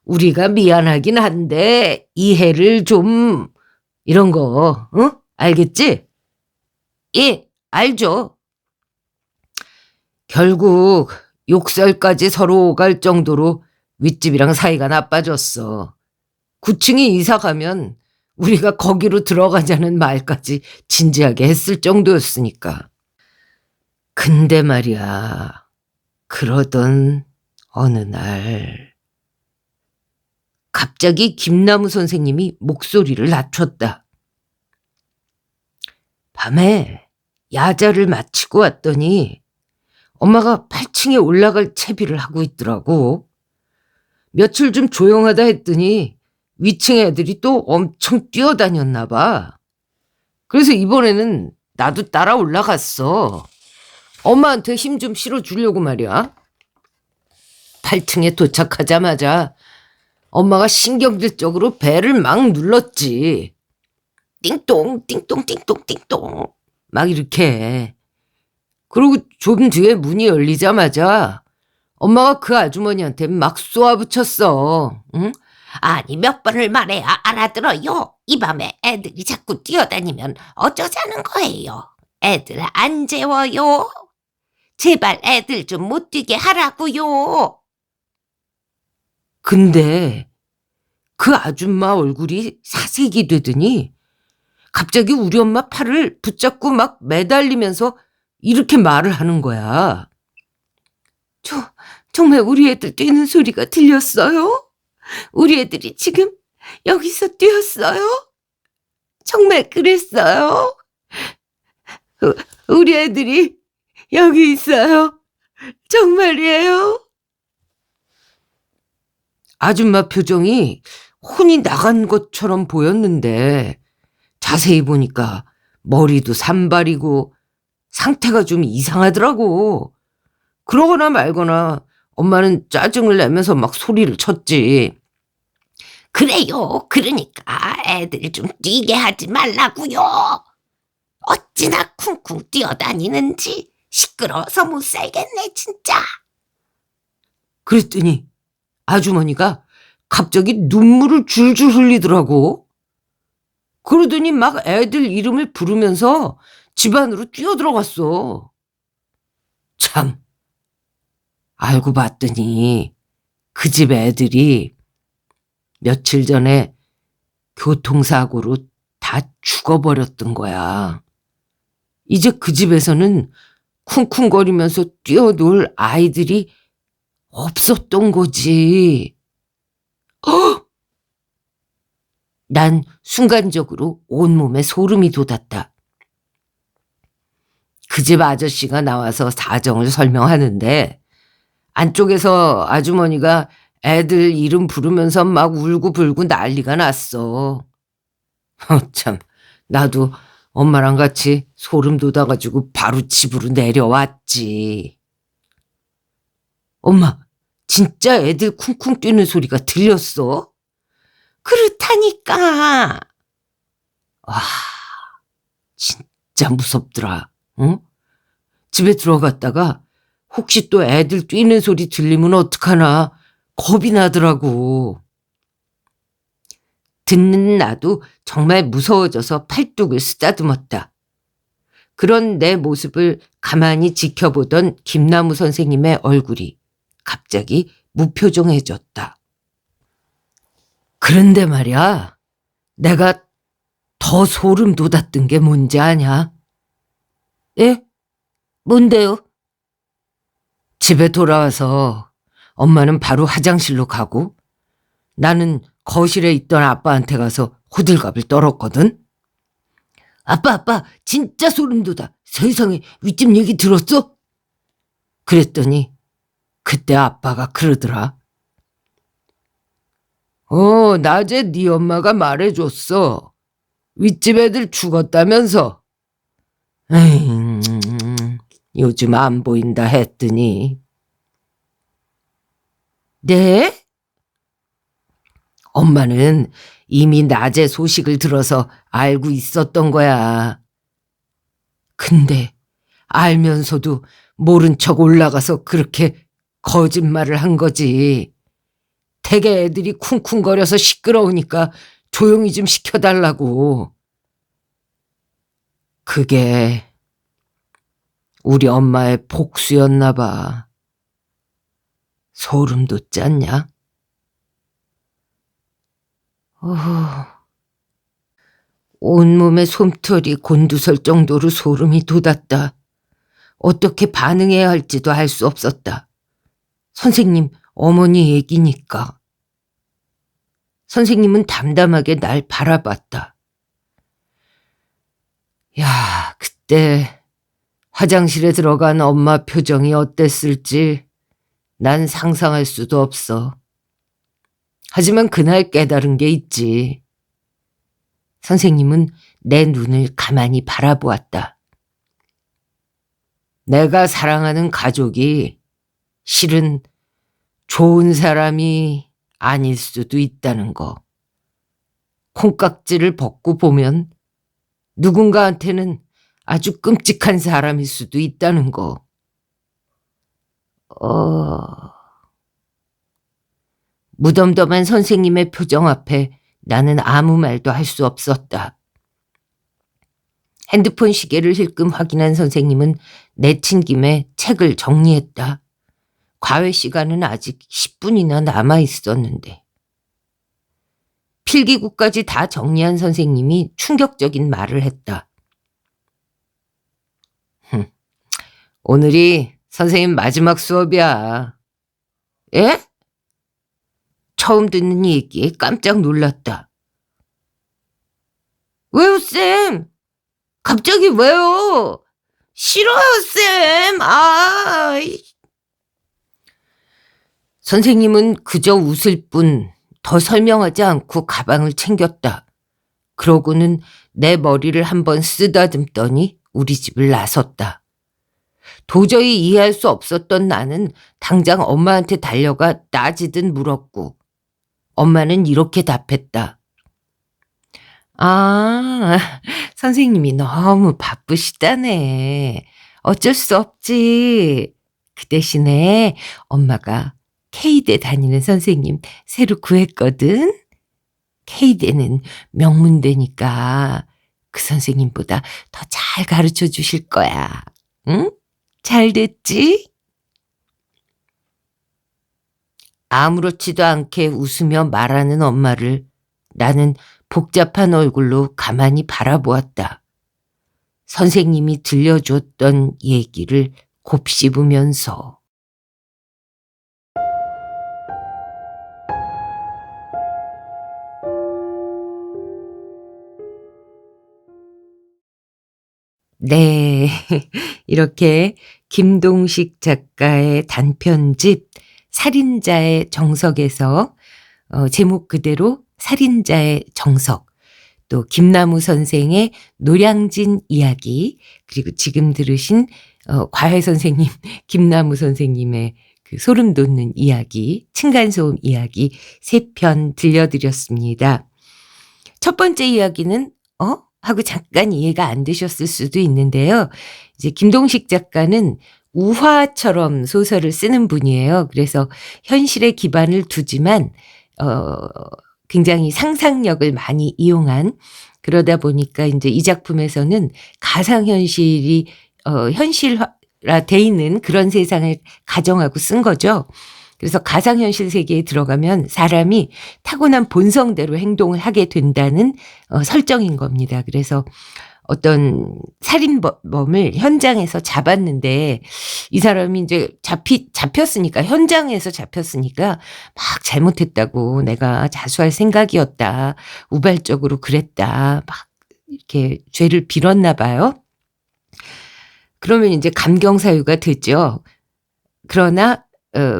우리가 미안하긴 한데 이해를 좀 이런 거 응? 알겠지? 예, 알죠. 결국 욕설까지 서로 오갈 정도로 윗집이랑 사이가 나빠졌어. 9층이 이사 가면 우리가 거기로 들어가자는 말까지 진지하게 했을 정도였으니까. 근데 말이야, 그러던 어느 날 갑자기 김나무 선생님이 목소리를 낮췄다. 밤에 야자를 마치고 왔더니 엄마가 8층에 올라갈 채비를 하고 있더라고. 며칠 좀 조용하다 했더니 위층 애들이 또 엄청 뛰어다녔나 봐. 그래서 이번에는 나도 따라 올라갔어. 엄마한테 힘 좀 실어주려고 말이야. 8층에 도착하자마자 엄마가 신경질적으로 벨을 막 눌렀지. 띵동 띵동 띵동 띵동 막 이렇게. 그리고 좀 뒤에 문이 열리자마자 엄마가 그 아주머니한테 막 쏘아붙였어. 응? 아니 몇 번을 말해야 알아들어요. 이 밤에 애들이 자꾸 뛰어다니면 어쩌자는 거예요. 애들 안 재워요. 제발 애들 좀 못 뛰게 하라고요. 근데 그 아줌마 얼굴이 사색이 되더니 갑자기 우리 엄마 팔을 붙잡고 막 매달리면서 이렇게 말을 하는 거야. 정말 우리 애들 뛰는 소리가 들렸어요? 우리 애들이 지금 여기서 뛰었어요? 정말 그랬어요? 우리 애들이 여기 있어요. 정말이에요? 아줌마 표정이 혼이 나간 것처럼 보였는데 자세히 보니까 머리도 산발이고 상태가 좀 이상하더라고. 그러거나 말거나 엄마는 짜증을 내면서 막 소리를 쳤지. 그래요. 그러니까 애들 좀 뛰게 하지 말라고요. 어찌나 쿵쿵 뛰어다니는지 시끄러워서 못 살겠네 진짜. 그랬더니 아주머니가 갑자기 눈물을 줄줄 흘리더라고. 그러더니 막 애들 이름을 부르면서 집 안으로 뛰어들어갔어. 참, 알고 봤더니 그 집 애들이 며칠 전에 교통사고로 다 죽어버렸던 거야. 이제 그 집에서는 쿵쿵거리면서 뛰어놀 아이들이 없었던 거지. 헉! 난 순간적으로 온몸에 소름이 돋았다. 그 집 아저씨가 나와서 사정을 설명하는데 안쪽에서 아주머니가 애들 이름 부르면서 막 울고불고 난리가 났어. 참, 나도 엄마랑 같이 소름 돋아가지고 바로 집으로 내려왔지. 엄마, 진짜 애들 쿵쿵 뛰는 소리가 들렸어? 그렇다니까. 와, 진짜 무섭더라. 응? 집에 들어갔다가 혹시 또 애들 뛰는 소리 들리면 어떡하나 겁이 나더라고. 듣는 나도 정말 무서워져서 팔뚝을 쓰다듬었다. 그런 내 모습을 가만히 지켜보던 김나무 선생님의 얼굴이 갑자기 무표정해졌다. 그런데 말이야, 내가 더 소름 돋았던 게 뭔지 아냐? 예? 뭔데요? 집에 돌아와서 엄마는 바로 화장실로 가고 나는 거실에 있던 아빠한테 가서 호들갑을 떨었거든. 아빠, 진짜 소름 돋아. 세상에, 윗집 얘기 들었어? 그랬더니 그때 아빠가 그러더라. 낮에 네 엄마가 말해줬어. 윗집 애들 죽었다면서. 에이, 요즘 안 보인다 했더니. 네? 엄마는 이미 낮에 소식을 들어서 알고 있었던 거야. 근데 알면서도 모른 척 올라가서 그렇게 거짓말을 한 거지. 되게 애들이 쿵쿵거려서 시끄러우니까 조용히 좀 시켜달라고. 그게 우리 엄마의 복수였나 봐. 소름 돋지 않냐? 온몸에 솜털이 곤두설 정도로 소름이 돋았다. 어떻게 반응해야 할지도 알 수 없었다. 선생님, 어머니 얘기니까. 선생님은 담담하게 날 바라봤다. 야, 그때 화장실에 들어간 엄마 표정이 어땠을지 난 상상할 수도 없어. 하지만 그날 깨달은 게 있지. 선생님은 내 눈을 가만히 바라보았다. 내가 사랑하는 가족이 실은 좋은 사람이 아닐 수도 있다는 거. 콩깍지를 벗고 보면 누군가한테는 아주 끔찍한 사람일 수도 있다는 거. 무덤덤한 선생님의 표정 앞에 나는 아무 말도 할 수 없었다. 핸드폰 시계를 힐끔 확인한 선생님은 내친 김에 책을 정리했다. 과외 시간은 아직 10분이나 남아 있었는데. 필기구까지 다 정리한 선생님이 충격적인 말을 했다. 오늘이 선생님 마지막 수업이야. 예? 처음 듣는 얘기에 깜짝 놀랐다. 왜요, 쌤? 갑자기 왜요? 싫어요, 쌤. 선생님은 그저 웃을 뿐 더 설명하지 않고 가방을 챙겼다. 그러고는 내 머리를 한번 쓰다듬더니 우리 집을 나섰다. 도저히 이해할 수 없었던 나는 당장 엄마한테 달려가 따지듯 물었고, 엄마는 이렇게 답했다. 아, 선생님이 너무 바쁘시다네. 어쩔 수 없지. 그 대신에 엄마가 K대 다니는 선생님 새로 구했거든. K대는 명문대니까 그 선생님보다 더 잘 가르쳐 주실 거야. 응? 잘 됐지? 아무렇지도 않게 웃으며 말하는 엄마를 나는 복잡한 얼굴로 가만히 바라보았다. 선생님이 들려줬던 얘기를 곱씹으면서. 네, 이렇게 김동식 작가의 단편집 살인자의 정석에서 제목 그대로 살인자의 정석, 또 김나무 선생의 노량진 이야기, 그리고 지금 들으신 과외 선생님 김나무 선생님의 그 소름 돋는 이야기, 층간소음 이야기 3편 들려드렸습니다. 첫 번째 이야기는 하고 잠깐 이해가 안 되셨을 수도 있는데요. 이제 김동식 작가는 우화처럼 소설을 쓰는 분이에요. 그래서 현실에 기반을 두지만 굉장히 상상력을 많이 이용한, 그러다 보니까 이제 이 작품에서는 가상현실이 현실화돼 있는 그런 세상을 가정하고 쓴 거죠. 그래서 가상현실 세계에 들어가면 사람이 타고난 본성대로 행동을 하게 된다는 설정인 겁니다. 그래서 어떤 살인범을 현장에서 잡았는데 이 사람이 이제 잡혔으니까, 현장에서 잡혔으니까 막 잘못했다고, 내가 자수할 생각이었다, 우발적으로 그랬다, 막 이렇게 죄를 빌었나 봐요. 그러면 이제 감경사유가 되죠. 그러나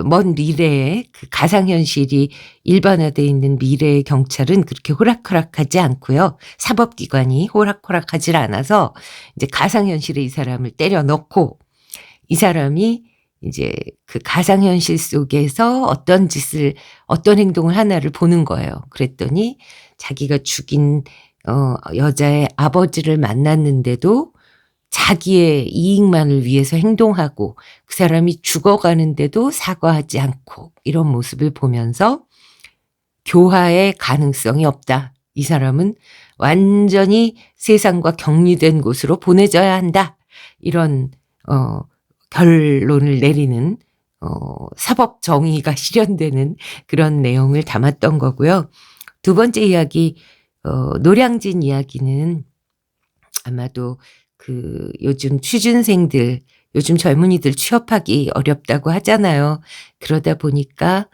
먼 미래에 그 가상현실이 일반화되어 있는 미래의 경찰은 그렇게 호락호락하지 않고요. 사법기관이 호락호락하지 않아서 이제 가상현실에 이 사람을 때려 넣고, 이 사람이 이제 그 가상현실 속에서 어떤 행동을 하나를 보는 거예요. 그랬더니 자기가 죽인 여자의 아버지를 만났는데도 자기의 이익만을 위해서 행동하고, 그 사람이 죽어가는데도 사과하지 않고, 이런 모습을 보면서 교화의 가능성이 없다. 이 사람은 완전히 세상과 격리된 곳으로 보내져야 한다. 이런 결론을 내리는 사법 정의가 실현되는 그런 내용을 담았던 거고요. 두 번째 이야기, 노량진 이야기는 아마도 그 요즘 취준생들, 요즘 젊은이들 취업하기 어렵다고 하잖아요. 그러다 보니까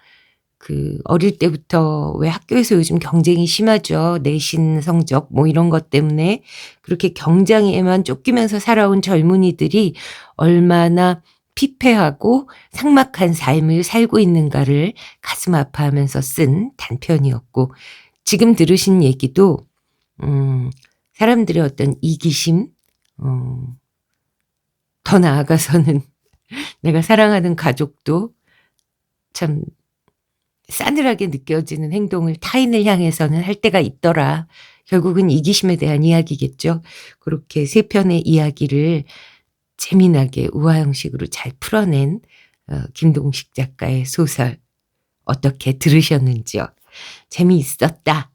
그 어릴 때부터, 왜 학교에서 요즘 경쟁이 심하죠. 내신 성적 뭐 이런 것 때문에 그렇게 경쟁에만 쫓기면서 살아온 젊은이들이 얼마나 피폐하고 삭막한 삶을 살고 있는가를 가슴 아파하면서 쓴 단편이었고, 지금 들으신 얘기도 사람들의 어떤 이기심, 더 나아가서는 내가 사랑하는 가족도 참 싸늘하게 느껴지는 행동을 타인을 향해서는 할 때가 있더라. 결국은 이기심에 대한 이야기겠죠. 그렇게 3편의 이야기를 재미나게 우화 형식으로 잘 풀어낸 김동식 작가의 소설, 어떻게 들으셨는지요? 재미있었다.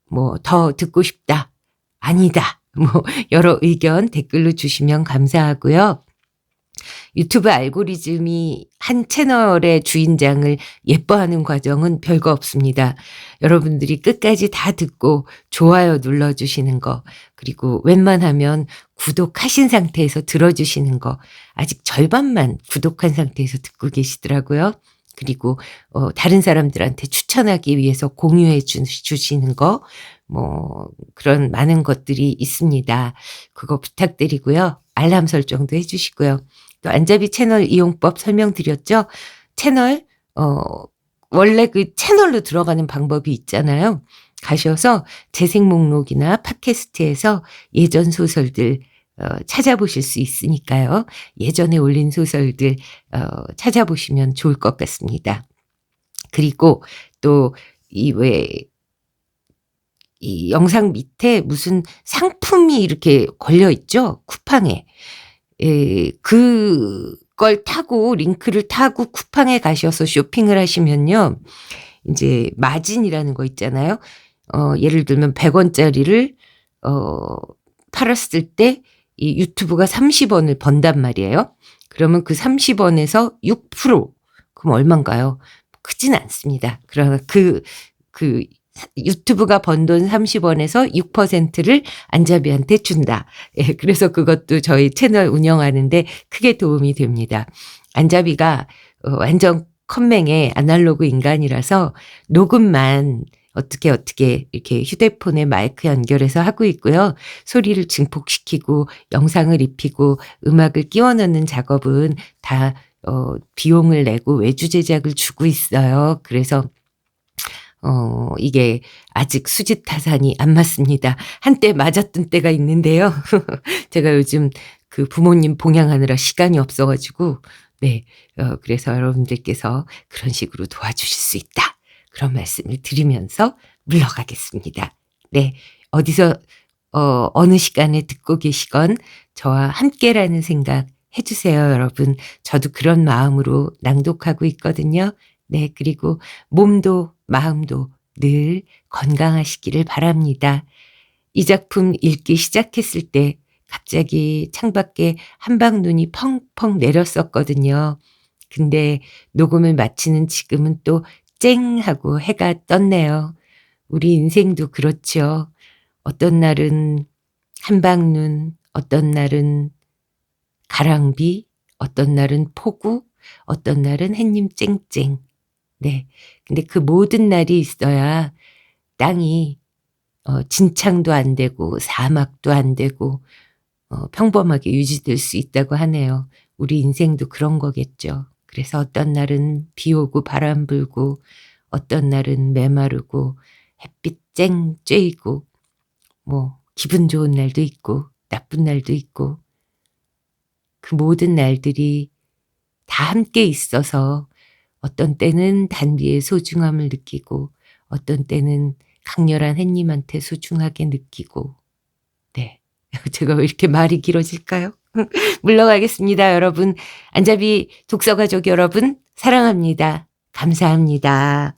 뭐 더 듣고 싶다. 아니다. 뭐 여러 의견 댓글로 주시면 감사하고요. 유튜브 알고리즘이 한 채널의 주인장을 예뻐하는 과정은 별거 없습니다. 여러분들이 끝까지 다 듣고 좋아요 눌러주시는 거, 그리고 웬만하면 구독하신 상태에서 들어주시는 거, 아직 절반만 구독한 상태에서 듣고 계시더라고요. 그리고 다른 사람들한테 추천하기 위해서 공유해 주시는 거 뭐 그런 많은 것들이 있습니다. 그거 부탁드리고요. 알람 설정도 해 주시고요. 또 안잡이 채널 이용법 설명드렸죠? 채널 원래 그 채널로 들어가는 방법이 있잖아요. 가셔서 재생 목록이나 팟캐스트에서 예전 소설들 찾아보실 수 있으니까요. 예전에 올린 소설들 찾아보시면 좋을 것 같습니다. 그리고 또 이 영상 밑에 무슨 상품이 이렇게 걸려 있죠? 쿠팡에. 그걸 타고 링크를 타고 쿠팡에 가셔서 쇼핑을 하시면요. 인제 마진이라는 거 있잖아요. 예를 들면 100원짜리를 팔았을 때 이 유튜브가 30원을 번단 말이에요. 그러면 그 30원에서 6% 그럼 얼만가요? 크진 않습니다. 그러나 그 유튜브가 번 돈 30원에서 6%를 안잡이한테 준다. 예, 그래서 그것도 저희 채널 운영하는데 크게 도움이 됩니다. 안잡이가 완전 컴맹의 아날로그 인간이라서 녹음만 어떻게 이렇게 휴대폰에 마이크 연결해서 하고 있고요. 소리를 증폭시키고 영상을 입히고 음악을 끼워 넣는 작업은 다 비용을 내고 외주 제작을 주고 있어요. 그래서 이게 아직 수지타산이 안 맞습니다. 한때 맞았던 때가 있는데요. 제가 요즘 그 부모님 봉양하느라 시간이 없어 가지고 네. 그래서 여러분들께서 그런 식으로 도와주실 수 있다. 그런 말씀을 드리면서 물러가겠습니다. 네. 어디서 어느 시간에 듣고 계시건 저와 함께라는 생각 해 주세요, 여러분. 저도 그런 마음으로 낭독하고 있거든요. 네. 그리고 몸도 마음도 늘 건강하시기를 바랍니다. 이 작품 읽기 시작했을 때 갑자기 창밖에 한방눈이 펑펑 내렸었거든요. 근데 녹음을 마치는 지금은 또 쨍 하고 해가 떴네요. 우리 인생도 그렇죠. 어떤 날은 한방눈, 어떤 날은 가랑비, 어떤 날은 폭우, 어떤 날은 햇님 쨍쨍. 네. 근데 그 모든 날이 있어야 땅이 진창도 안 되고 사막도 안 되고 평범하게 유지될 수 있다고 하네요. 우리 인생도 그런 거겠죠. 그래서 어떤 날은 비 오고 바람 불고 어떤 날은 메마르고 햇빛 쨍 쬐이고 뭐 기분 좋은 날도 있고 나쁜 날도 있고 그 모든 날들이 다 함께 있어서 어떤 때는 단비의 소중함을 느끼고 어떤 때는 강렬한 햇님한테 소중하게 느끼고 네. 제가 왜 이렇게 말이 길어질까요? 물러가겠습니다, 여러분. 안잡이 독서가족 여러분 사랑합니다. 감사합니다.